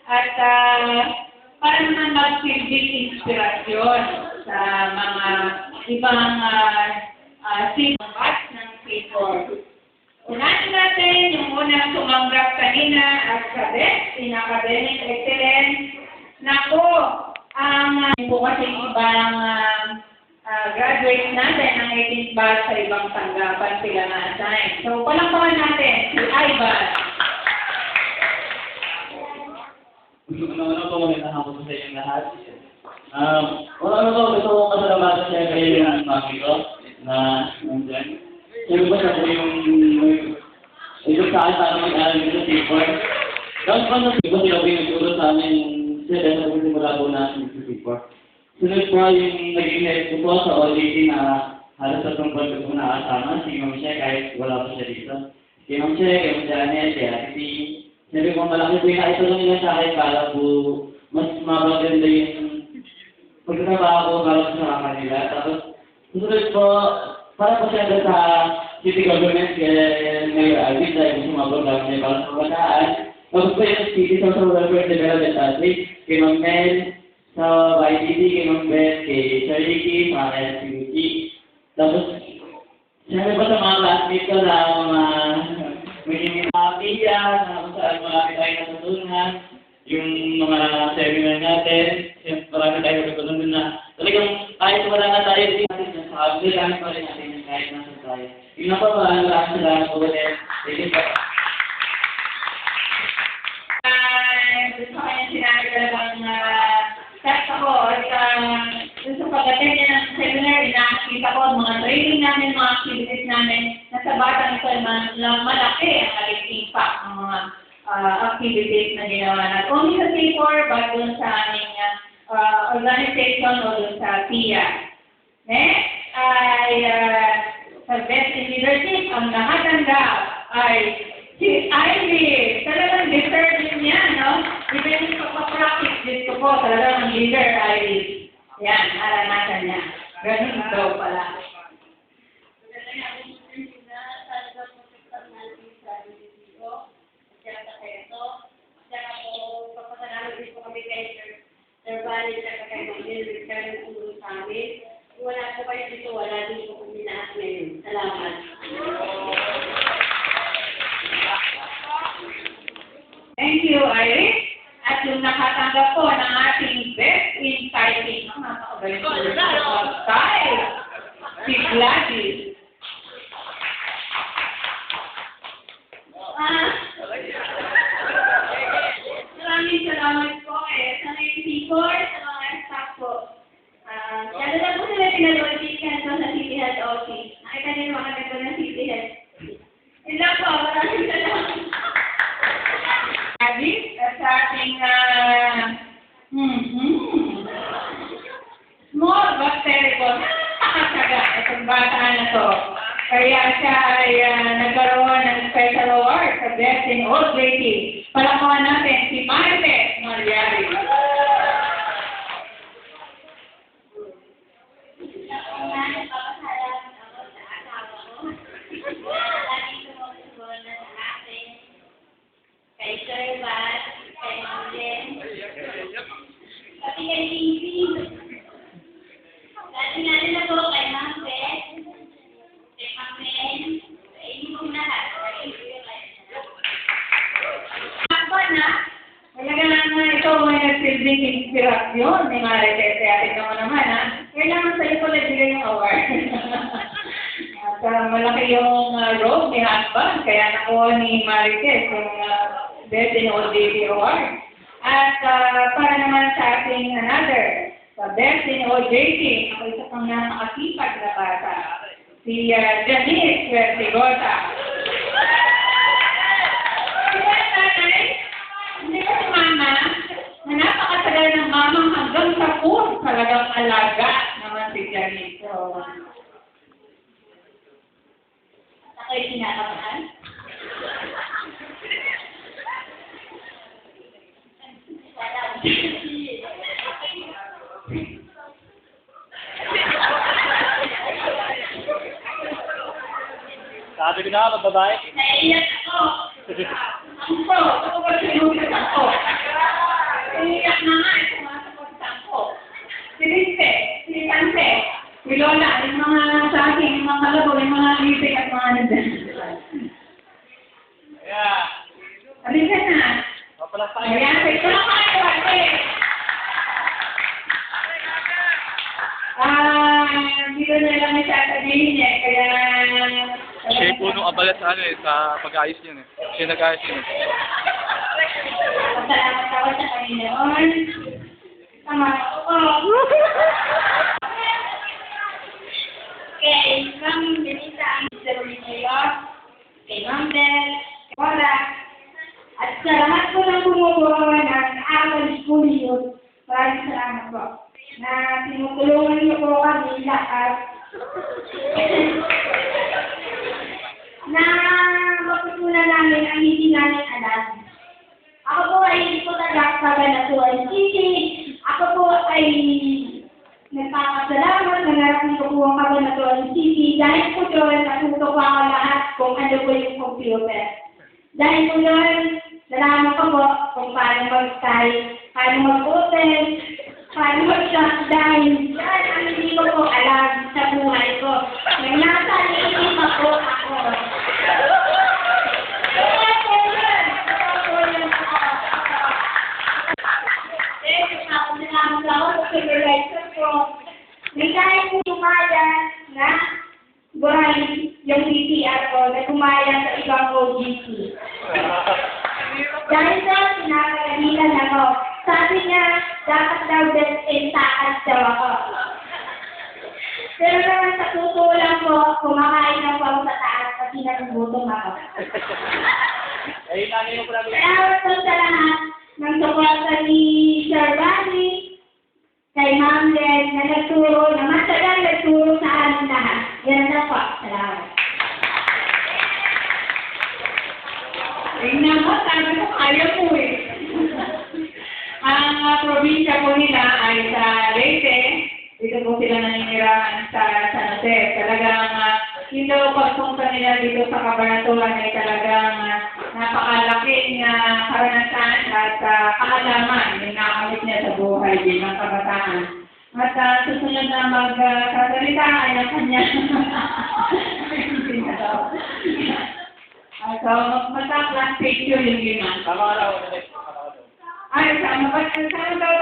At para naman mag-silbing inspirasyon sa mga ibang batch ng K4. Unahin natin yung unang sumanggap kanina at Best in Academic Excellence. Nako, ang po kasi ibang graduates natin ang 18th batch sa ibang tanggapan sila na-assign. So, palangpakan natin si Ivan. Ano po, magandang hapon sa inyong lahat. Gusto ko pasalamatan siya kayo yung mami ko na nandyan. Sabi ko siya po yung sa akin para mag-aaral dito sa T4. Tapos pa na po sila po yung nagturo sa amin sila sa pagsimula po na sa T4. Sunod po yung naging head ko po sa OJT na halos sa tungkol ko po nakasama, si Ma'am Shea kahit wala po siya dito. Si Ma'am Shea, kay Ma'am Janet, si Ate sabi ko, malaki po yung nakitulong nila sa akin para po mas mapaganda yung pagkatrabaho ko para sa kanila. Tapos, susunod po, para po siyempre sa city government, kaya Mayor Alvin, dahil po sumabot niya para sa kabataan. Tapos po yung city social welfare development athletes, kay Ma'am Mel, sa YDD, kay Ma'am Beth, kay Sir Ricky, mga SPUT. Tapos, siyempre po sa mga classmates ko na mga may pamilya, na kung saan marami tayo natutunan, yung mga seminar natin, marami tayo natutunan na talagang kahit wala na tayo din natin sa kabili, kami pa rin natin yung kahit nasa tayo. Yun na pa, maraming salamat po ulit. Thank you po. Gusto ko yung sinabi talagang test ako at gusto pag-attend niya ng seminar, nakakita ko mga training namin, mga activities namin, na sa batang ito malaki ang aling impact ng mga activities na ginawa na. Only sa T4, but dun sa aming organization o dun sa TIA. Next ay sa Best in Leadership, ang nakatanggap ay si Ivy. Talagang deserving niya, no? Even yung pagpapractice dito po, talagang ang leader ay yan, naranasan niya. Ganun daw pala. Wala po kayo dito, wala din po kami lahat ngayon. Salamat. Thank you, Iris. At yung nakatanggap po ng ating Best in Typing. Ang nakakabalik po sa style. Si Gladys. Maraming salamat po sa mga T4, sa mga staff po. Lalo na po sila pinag-audition po sa City Health Office. Nakita niyo mga nagpo ng City Health. Yun lang po, maraming salamat. Gladys, at sa ating small but terrible, nakakasaga itong bata na to. Kaya siya ay nagkaroon ng special award sa Best in Old Lady. Palakpakan natin si Marites Mariari. Kay Sir Bat, kay Manglen, pati kay Lindsay. Dati na po kay Ma'am Beth, kay Ma'am Men, kay inyong lahat. Ako na, talaga naman ito may nagsilbing inspirasyon ni Marites. Kaya tingnan mo naman kailangan sa'yo ko nagbigay yung award. At malaki yung role ni husband, kaya nakuha ni Marites yung Best in Old Lady Award. At para naman sa ating another, sa Best in Old Lady, ako isa pang napakasipag na bata, si Janice Vertigota. Diba tatay? Hindi ba si mama, na napakatagal ng mamang hanggang sa pool, talagang alaga naman si Janice. So, Ako'y sinakamaan. Sabi ko na, magbabae. Naiiyak ako. ako ba sinulit ako? Ayan, so ito na kayo, ate. Dito na lang may sasabihin eh, kaya... Siya yung punong abala sa ano eh, sa pag-ayos yun eh. Siya nag-ayos yun eh. Salamat ako sa Panginoon. Tama ako. Kay Ma'am Benita ang saluhin niyo, kay Ma'am Bel, kay Wala, at sa lahat po ng bumubuo ng aral school yun, maraming salamat po. Na tinutulungan niyo po kami lahat na matutunan namin ang hindi namin alam. Ako po ay hindi po taga-Cabanatuan City. Ako po ay nagpapasalamat na narating ko po ang Cabanatuan City. Dahil po doon, natuto ko ako lahat kung ano po yung computer. Dahil po doon, nalaman ko po kung paano mag-type, paano mag-open, paano mag-shutdown. Yan ang hindi ko po alam sa buhay ko. Nang nasa liitin po ako. May kaya po tumayan na buhay yung PPR ko na tumayan sa ibang OGC. Dahil sa pinakalagitan ako, sabi niya, dapat daw din taas daw ako. Pero naman sa totoo lang po, kumakain na po ako sa taas kasi nagugutom ako. Salamat po sa lahat ng suporta ni Sir Bani, kay Ma'am Len, na nagturo, na matagal nagturo sa amin lahat. Yan na po. Salamat. Tingnan mo, sabi ko, kaya po eh. Ang probinsya po nila ay sa Leyte. Dito po sila naninirahan sa San Jose. Talagang yung pagpunta nila dito sa Cabanatuan ay talagang napakalaking karanasan at kaalaman yung nakamit niya sa buhay bilang kabataan. At susunod na magsasalita ay ang kanya. So, mata-class picture yung gina. Tama ka raw. Ay, sana daw